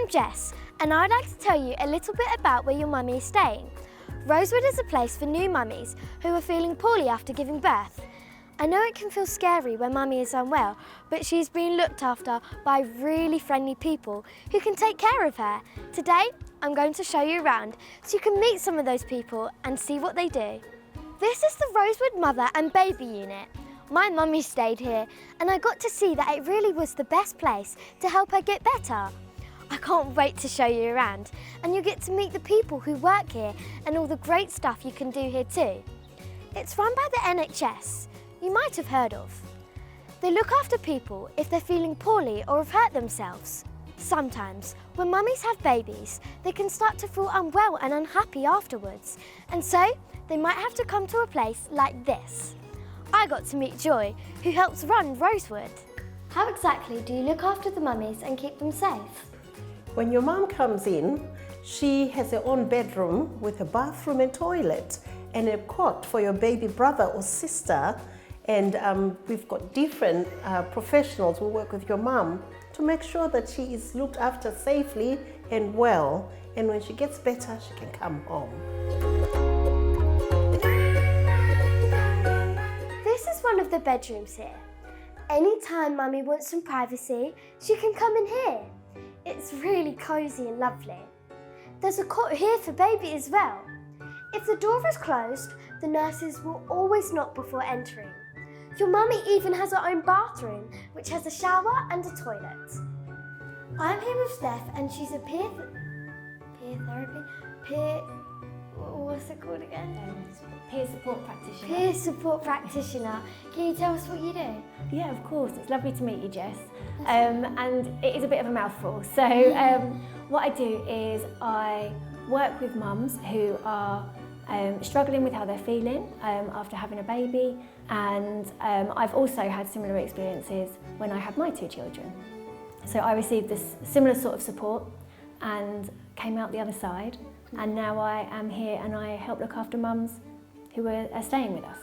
I'm Jess, and I'd like to tell you a little bit about where your mummy is staying. Rosewood is a place for new mummies who are feeling poorly after giving birth. I know it can feel scary when mummy is unwell, but she's being looked after by really friendly people who can take care of her. Today, I'm going to show you around so you can meet some of those people and see what they do. This is the Rosewood Mother and Baby Unit. My mummy stayed here and I got to see that it really was the best place to help her get better. I can't wait to show you around, and you get to meet the people who work here and all the great stuff you can do here too. It's run by the NHS, you might have heard of. They look after people if they're feeling poorly or have hurt themselves. Sometimes, when mummies have babies, they can start to feel unwell and unhappy afterwards, and so they might have to come to a place like this. I got to meet Joy, who helps run Rosewood. How exactly do you look after the mummies and keep them safe? When your mum comes in, she has her own bedroom with a bathroom and toilet and a cot for your baby brother or sister. And we've got different professionals who work with your mum to make sure that she is looked after safely and well. And when she gets better, she can come home. This is one of the bedrooms here. Anytime mummy wants some privacy, she can come in here. It's really cosy and lovely. There's a cot here for baby as well. If the door is closed, the nurses will always knock before entering. Your mummy even has her own bathroom, which has a shower and a toilet. I'm here with Steph, and she's a what's it called again? Peer support practitioner. Peer support practitioner. Can you tell us what you do? Yeah, of course. It's lovely to meet you, Jess. And it is a bit of a mouthful. So what I do is I work with mums who are struggling with how they're feeling after having a baby, and I've also had similar experiences when I had my two children. So I received this similar sort of support and came out the other side, and now I am here and I help look after mums who are staying with us.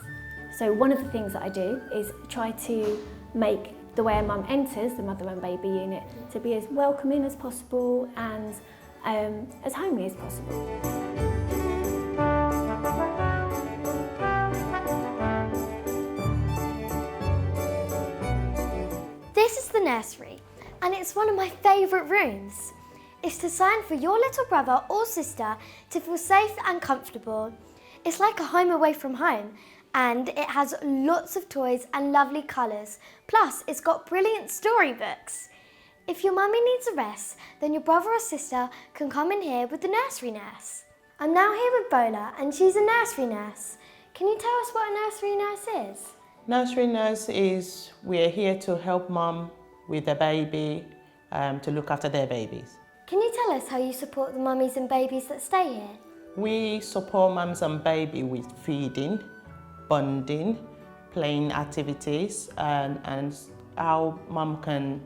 So one of the things that I do is try to make the way a mum enters the Mother and Baby Unit to be as welcoming as possible and as homely as possible. This is the nursery, and it's one of my favourite rooms. It's designed for your little brother or sister to feel safe and comfortable. It's like a home away from home, and it has lots of toys and lovely colours. Plus, it's got brilliant storybooks. If your mummy needs a rest, then your brother or sister can come in here with the nursery nurse. I'm now here with Bola, and she's a nursery nurse. Can you tell us what a nursery nurse is? Nursery nurse is, we're here to help mum with their baby, to look after their babies. Can you tell us how you support the mummies and babies that stay here? We support mums and baby with feeding, bonding, playing activities, and how mum can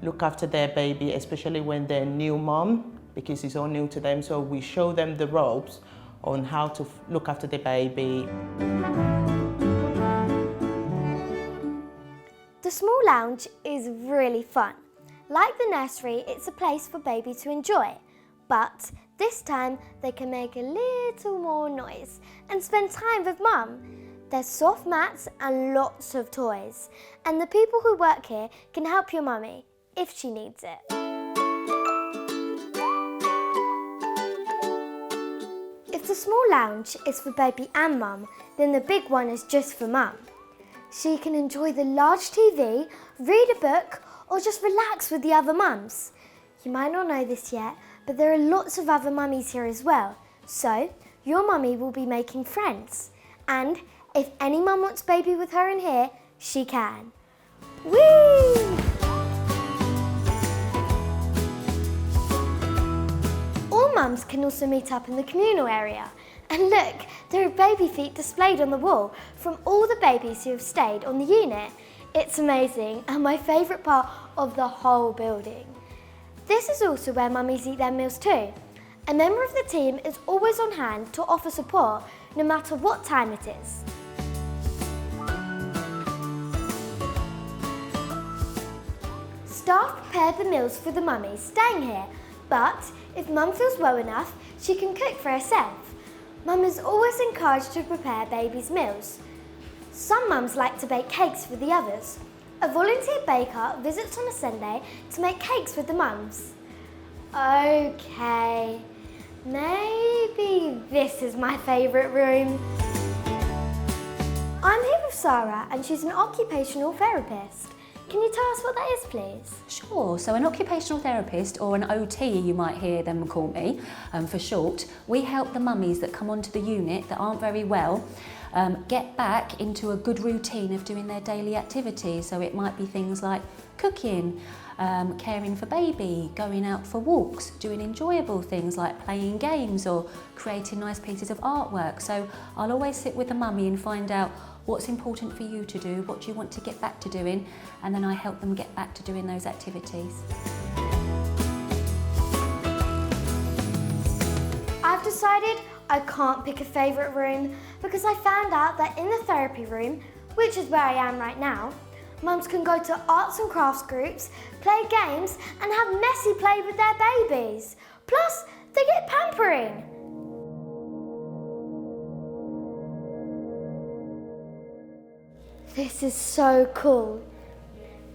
look after their baby, especially when they're new mum, because it's all new to them. So we show them the ropes on how to look after the baby. The small lounge is really fun. Like the nursery, it's a place for baby to enjoy. But this time, they can make a little more noise and spend time with mum. There's soft mats and lots of toys. And the people who work here can help your mummy if she needs it. If the small lounge is for baby and mum, then the big one is just for mum. She can enjoy the large TV, read a book, or just relax with the other mums. You might not know this yet, but there are lots of other mummies here as well. So, your mummy will be making friends. And if any mum wants baby with her in here, she can. Whee! All mums can also meet up in the communal area. And look, there are baby feet displayed on the wall from all the babies who have stayed on the unit. It's amazing and my favourite part of the whole building. This is also where mummies eat their meals too. A member of the team is always on hand to offer support no matter what time it is. Staff prepare the meals for the mummies staying here, But if Mum feels well enough, she can cook for herself. Mum is always encouraged to prepare babies' meals. Some mums like to bake cakes for the others. A volunteer baker visits on a Sunday to make cakes with the mums. Okay, maybe this is my favourite room. I'm here with Sarah and she's an occupational therapist. Can you tell us what that is, please? Sure, so an occupational therapist, or an OT you might hear them call me for short, we help the mummies that come onto the unit that aren't very well get back into a good routine of doing their daily activities. So it might be things like cooking, caring for baby, going out for walks, doing enjoyable things like playing games or creating nice pieces of artwork. So I'll always sit with the mummy and find out what's important for you to do, what do you want to get back to doing, and then I help them get back to doing those activities. I've decided I can't pick a favourite room because I found out that in the therapy room, which is where I am right now, mums can go to arts and crafts groups, play games and have messy play with their babies. Plus, they get pampering. This is so cool.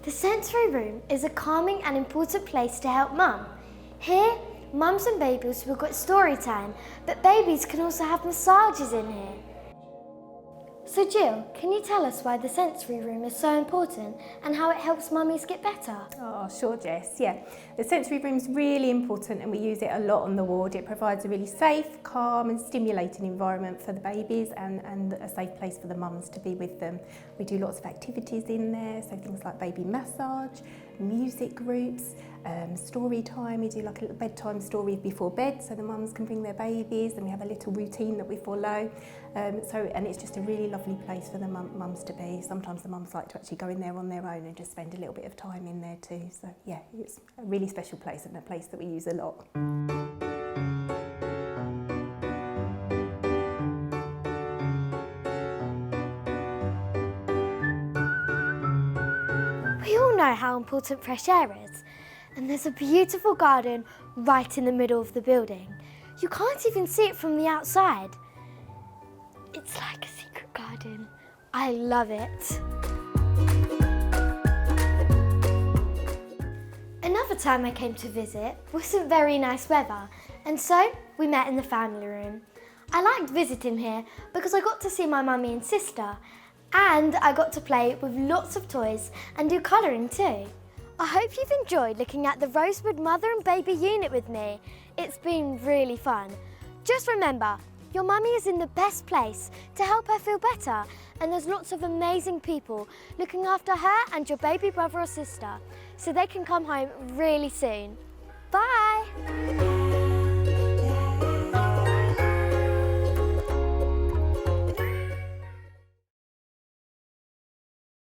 The sensory room is a calming and important place to help mum. Here, mums and babies will get story time, but babies can also have massages in here. So Jill, can you tell us why the sensory room is so important and how it helps mummies get better? Oh, sure, Jess. Yeah, the sensory room's really important and we use it a lot on the ward. It provides a really safe, calm and stimulating environment for the babies and a safe place for the mums to be with them. We do lots of activities in there, so things like baby massage, music groups, story time. We do like a little bedtime story before bed so the mums can bring their babies, and we have a little routine that we follow. And it's just a really lovely place for the mums to be. Sometimes the mums like to actually go in there on their own and just spend a little bit of time in there too. So yeah, it's a really special place and a place that we use a lot. We all know how important fresh air is, and there's a beautiful garden right in the middle of the building. You can't even see it from the outside. It's like a secret garden. I love it. Another time I came to visit wasn't very nice weather, and so we met in the family room. I liked visiting here because I got to see my mummy and sister, and I got to play with lots of toys and do colouring too. I hope you've enjoyed looking at the Rosewood Mother and Baby unit with me. It's been really fun. Just remember, your mummy is in the best place to help her feel better, and there's lots of amazing people looking after her and your baby brother or sister, so they can come home really soon. Bye!